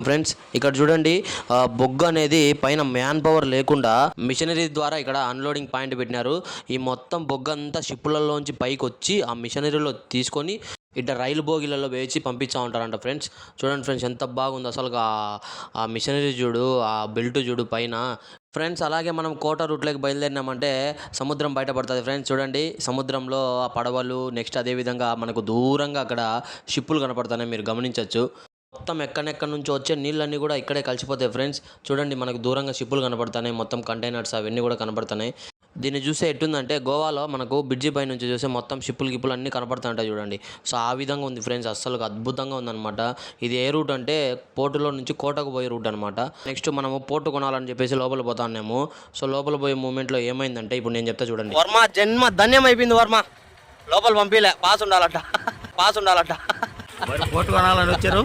Friends ఇక్కడ చూడండి బొగ్గు అనేది పైన మ్యాన్ పవర్ లేకుండా మిషనరీ ద్వారా ఇక్కడ అన్లోడింగ్ పాయింట్ పెట్టినారు. ఈ మొత్తం బొగ్గు అంతా షిప్పులలోంచి పైకి వచ్చి ఆ మిషనరీలో తీసుకొని ఇట్లా రైలు బోగిలలో వేచి పంపిస్తూ ఉంటారంట ఫ్రెండ్స్. చూడండి ఫ్రెండ్స్ ఎంత బాగుంది అసలు ఆ మిషనరీ చూడు, ఆ బెల్ట్ చూడు పైన ఫ్రెండ్స్. అలాగే మనం కోట రూట్లోకి బయలుదేరినామంటే సముద్రం బయటపడుతుంది ఫ్రెండ్స్. చూడండి సముద్రంలో ఆ పడవలు, నెక్స్ట్ అదేవిధంగా మనకు దూరంగా అక్కడ షిప్పులు కనపడుతున్నాయి, మీరు గమనించవచ్చు. మొత్తం ఎక్కడెక్కడ నుంచి వచ్చే నీళ్ళన్నీ కూడా ఇక్కడే కలిసిపోతాయి ఫ్రెండ్స్. చూడండి మనకు దూరంగా షిప్పులు కనపడుతున్నాయి, మొత్తం కంటైనర్స్ అవన్నీ కూడా కనపడుతున్నాయి. దీన్ని చూస్తే ఎట్టుందంటే గోవాలో మనకు బ్రిడ్జి పై నుంచి చూస్తే మొత్తం గిప్పులు అన్నీ కనపడుతుంటాయి చూడండి. సో ఆ విధంగా ఉంది ఫ్రెండ్స్, అస్సలు అద్భుతంగా ఉందన్నమాట. ఇది ఏ రూట్ అంటే పోర్టులో నుంచి కోటకు పోయే రూట్ అనమాట. నెక్స్ట్ మనము పోర్టు కొనాలని చెప్పేసి లోపల పోతాన్నాము. సో లోపల పోయే మూమెంట్లో ఏమైందంటే ఇప్పుడు నేను చెప్తా చూడండి. వర్మ జన్మ ధన్యం అయిపోయింది. వర్మ లోపల పంపిలే, పాస్ ఉండాలట. పోర్టు కొనాలని వచ్చారు.